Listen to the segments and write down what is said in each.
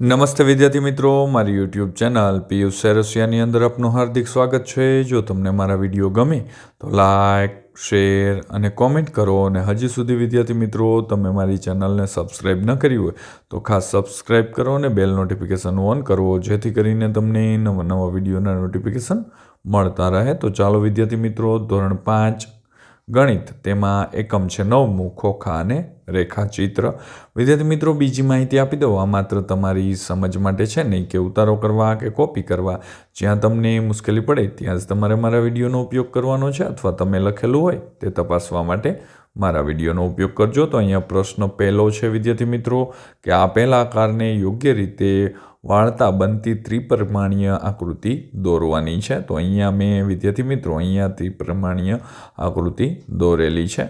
નમસ્તે વિદ્યાર્થી મિત્રો, મારી યુટ્યુબ ચેનલ પિયુષ સેરસિયાની અંદર આપનું હાર્દિક સ્વાગત છે। જો તમને મારા વિડીયો ગમે તો લાઈક, શેર અને કોમેન્ટ કરો। અને હજી સુધી વિદ્યાર્થી મિત્રો તમે મારી ચેનલને સબસ્ક્રાઈબ ન કરી હોય તો ખાસ સબસ્ક્રાઈબ કરો અને બેલ નોટિફિકેશન ઓન કરો, જેથી કરીને તમને નવા નવા વિડીયોના નોટિફિકેશન મળતા રહે। તો ચાલો વિદ્યાર્થી મિત્રો, ધોરણ 5 ગણિત તેમાં એકમ છે 9મું ખોખા અને રેખાચિત્ર। વિદ્યાર્થી મિત્રો, બીજી માહિતી આપી દઉં, આ માત્ર તમારી સમજ માટે છે, નહીં કે ઉતારો કરવા કે કોપી કરવા। જ્યાં તમને મુશ્કેલી પડે ત્યાં જ તમારે મારા વિડીયોનો ઉપયોગ કરવાનો છે, અથવા તમે લખેલું હોય તે તપાસવા માટે મારા વિડીયોનો ઉપયોગ કરજો। તો અહીંયા પ્રશ્ન પહેલો છે વિદ્યાર્થી મિત્રો, કે આપેલ આકારને યોગ્ય રીતે વાળતા બનતી ત્રિપરિમાણીય આકૃતિ દોરવાની છે। તો અહીંયા મેં વિદ્યાર્થી મિત્રો અહીંયા ત્રિપરિમાણીય આકૃતિ દોરેલી છે।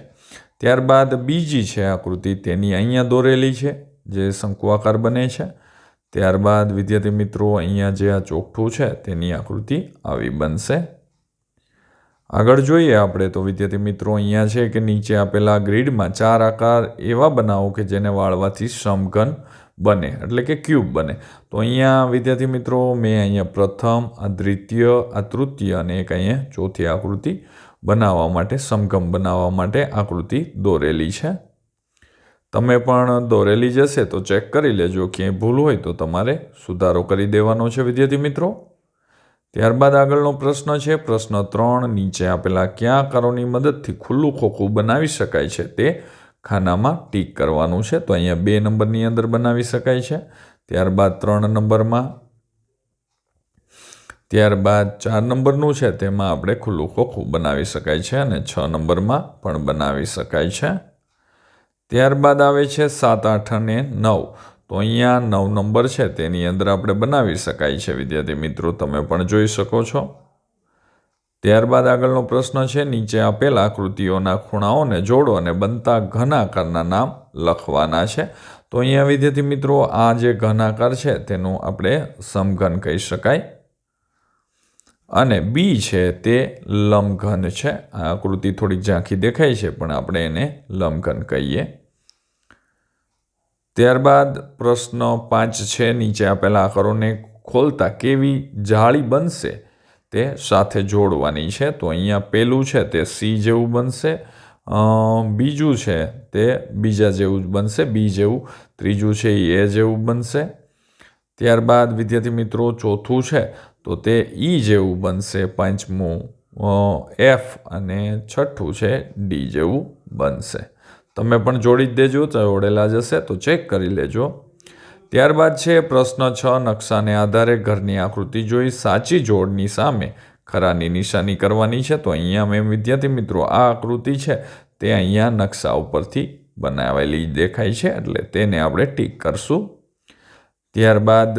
ત્યારબાદ બીજી છે આકૃતિ, તેની અહીંયા દોરેલી છે, જે શંકુ આકાર બને છે। ત્યારબાદ વિદ્યાર્થી મિત્રો અહીંયા જે આ ચોકઠું છે તેની આકૃતિ આવી બનશે। આગળ જોઈએ આપણે તો વિદ્યાર્થી મિત્રો અહીંયા છે કે નીચે આપેલા ગ્રીડમાં 4 આકાર એવા બનાવો કે જેને વાળવાથી સમઘન બને, એટલે કે ક્યુબ બને। તો અહીંયા વિદ્યાર્થી મિત્રો મેં અહીંયા પ્રથમ, આ દ્વિતીય, આ તૃતીય અને એક અહીંયા ચોથી આકૃતિ બનાવવા માટે, સમઘન બનાવવા માટે આકૃતિ દોરેલી છે। તમે પણ દોરેલી જ હશે તો ચેક કરી લેજો, ક્યાંય ભૂલ હોય તો તમારે સુધારો કરી દેવાનો છે વિદ્યાર્થી મિત્રો। ત્યારબાદ આગળનો પ્રશ્ન છે પ્રશ્ન 3, નીચે આપેલા કયા આકારોની મદદથી ખુલ્લું ખોખું બનાવી શકાય છે તે ખાનામાં ટીક કરવાનું છે। તો અહીંયા 2 નંબરની અંદર બનાવી શકાય છે, ત્યારબાદ 3 નંબરમાં, ત્યારબાદ 4 નંબરનું છે તેમાં આપણે ખુલ્લું ખોખું બનાવી શકાય છે, અને 6 નંબરમાં પણ બનાવી શકાય છે। ત્યારબાદ આવે છે 7, 8 અને 9। તો અહીંયા 9 નંબર છે તેની અંદર આપણે બનાવી શકાય છે વિદ્યાર્થી મિત્રો, તમે પણ જોઈ શકો છો। ત્યારબાદ આગળનો પ્રશ્ન છે, નીચે આપેલ આકૃતિઓના ખૂણાઓને જોડો અને બનતા ઘન આકારના નામ લખવાના છે। તો અહીંયા વિદ્યાર્થી મિત્રો આ જે ઘન આકાર છે તેનું આપણે સમઘન કહી શકાય, અને બી છે તે લંબઘન છે। આ આકૃતિ થોડીક ઝાંખી દેખાય છે પણ આપણે એને લંબઘન કહીએ। ત્યારબાદ પ્રશ્ન 5 છે, નીચે આપેલા આકારોને ખોલતા કેવી જાળી બનશે તે સાથે જોડવાની છે। તો અહીંયા પહેલું છે તે સી જેવું બનશે, બીજું છે તે બીજા જેવું બનશે, બી જેવું, ત્રીજું છે એ જેવું બનશે, ત્યારબાદ વિદ્યાર્થી મિત્રો ચોથું છે તો તે ઈ જેવું બનશે, પાંચમું એફ અને છઠ્ઠું છે ડી જેવું બનશે। તમે પણ જોડી જ દેજો, જોડેલા જશે તો ચેક કરી લેજો। ત્યારબાદ છે પ્રશ્ન 6, નકશાને આધારે ઘરની આકૃતિ જોઈ સાચી જોડની સામે ખરાની નિશાની કરવાની છે। તો અહીંયા મેં વિદ્યાર્થી મિત્રો આ આકૃતિ છે તે અહીંયા નકશા ઉપરથી બનાવેલી દેખાય છે, એટલે તેને આપણે ટીક કરશું। ત્યારબાદ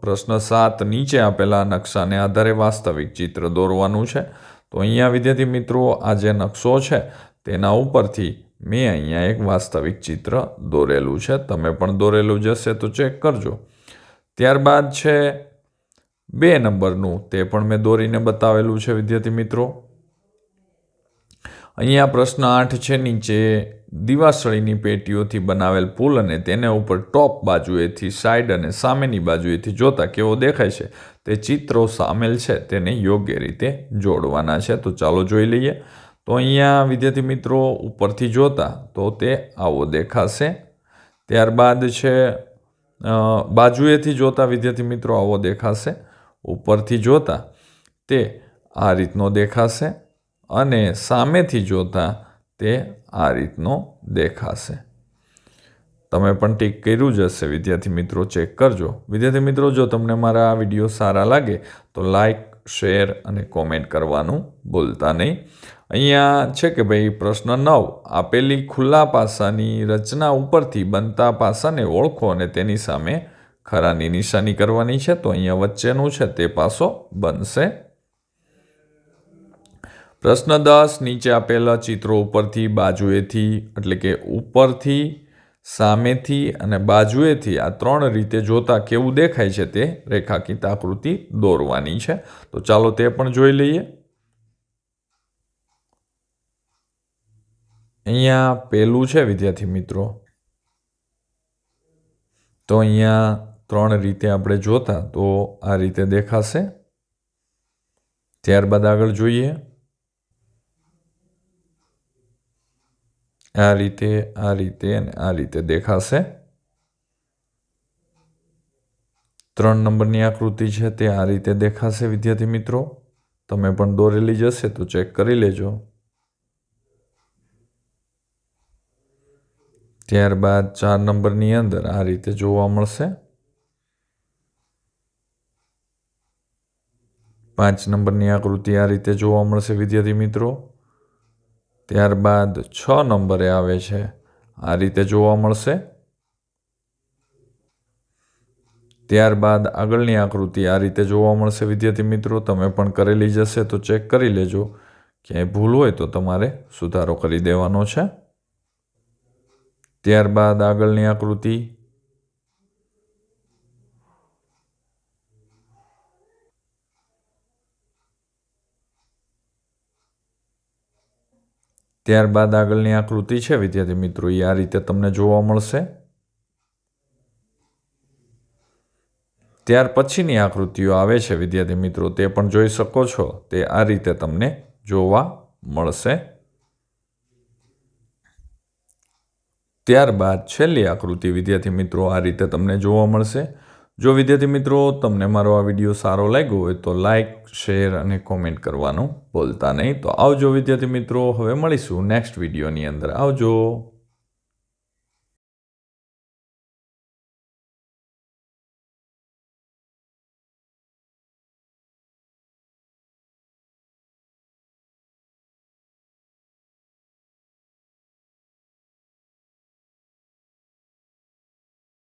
પ્રશ્ન 7, નીચે આપેલા નકશાને આધારે વાસ્તવિક ચિત્ર દોરવાનું છે। તો અહીંયા વિદ્યાર્થી મિત્રો આ જે નકશો છે તેના ઉપરથી મેં અહીંયા એક વાસ્તવિક ચિત્ર દોરેલું છે, તમે પણ દોરેલું જ હશે તો ચેક કરજો। ત્યારબાદ છે 2 નંબરનું, તે પણ મેં દોરીને બતાવેલું છે વિદ્યાર્થી મિત્રો। અહીંયા પ્રશ્ન 8 છે, નીચે દિવાસળીની પેટીઓથી બનાવેલ પુલ અને તેને ઉપર ટોપ બાજુએથી, સાઈડ અને સામેની બાજુએથી જોતા કેવો દેખાય છે તે ચિત્રો સામેલ છે તેને યોગ્ય રીતે જોડવાના છે। તો ચાલો જોઈ લઈએ। તો અહીંયા વિદ્યાર્થી મિત્રો ઉપરથી જોતા તો તે આવો દેખાશે, ત્યારબાદ છે બાજુએથી જોતા વિદ્યાર્થી મિત્રો આવો દેખાશે, ઉપરથી જોતા તે આ રીતનો દેખાશે, અને સામેથી જોતા તે આ રીતનો દેખાશે। તમે પણ ટીક કર્યું જ હશે વિદ્યાર્થી મિત્રો, ચેક કરજો। વિદ્યાર્થી મિત્રો જો તમને મારા આ વિડીયો સારા લાગે તો લાઈક, શેર અને કોમેન્ટ કરવાનું ભૂલતા નહીં। અહીંયા છે કે ભાઈ પ્રશ્ન 9, આપેલી ખુલ્લા પાસાની રચના ઉપરથી બનતા પાસાને ઓળખો અને તેની સામે ખરાની નિશાની કરવાની છે। તો અહીંયા વચ્ચેનું છે તે પાસો બનશે। પ્રશ્ન 10, નીચે આપેલા ચિત્રો ઉપરથી, બાજુએથી, એટલે કે ઉપરથી, સામેથી અને બાજુએથી આ 3 રીતે જોતા કેવું દેખાય છે તે રેખાકિત આકૃતિ દોરવાની છે। તો ચાલો તે પણ જોઈ લઈએ। અહીંયા પહેલું છે વિદ્યાર્થી મિત્રો, તો અહીંયા 3 રીતે આપણે જોતા તો આ રીતે દેખાશે. ત્યારબાદ આગળ જોઈએ. આ રીતે અને આ રીતે દેખાશે. 3 નંબરની આકૃતિ છે તે આ રીતે દેખાશે વિદ્યાર્થી મિત્રો. તમે પણ દોરેલી જશે તો ચેક કરી લેજો. ત્યારબાદ 4 નંબરની અંદર આ રીતે જોવા મળશે. 5 નંબરની આકૃતિ આ રીતે જોવા મળશે વિદ્યાર્થી મિત્રો. ત્યારબાદ 6 નંબરે આવે છે આ રીતે જોવા મળશે. ત્યારબાદ આગળની આકૃતિ આ રીતે જોવા મળશે વિદ્યાર્થી મિત્રો. તમે પણ કરેલી જશે તો ચેક કરી લેજો. ક્યાંય ભૂલ હોય તો તમારે સુધારો કરી દેવાનો છે. ત્યારબાદ આગળની આકૃતિ. ત્યારબાદ આગળની આકૃતિ છે વિદ્યાર્થી મિત્રો એ આ રીતે તમને જોવા મળશે. ત્યાર પછીની આકૃતિઓ આવે છે વિદ્યાર્થી મિત્રો તે પણ જોઈ શકો છો. તે આ રીતે તમને જોવા મળશે. ત્યારબાદ છેલ્લી આકૃતિ વિદ્યાર્થી મિત્રો આ રીતે તમને જોવા મળશે. જો વિદ્યાર્થી મિત્રો તમને મારો આ વિડીયો સારો લાગ્યો હોય તો લાઇક, શેર અને કોમેન્ટ કરવાનું ભૂલતા નહીં. તો આવજો વિદ્યાર્થી મિત્રો. હવે મળીશું નેક્સ્ટ વિડીયોની અંદર. આવજો.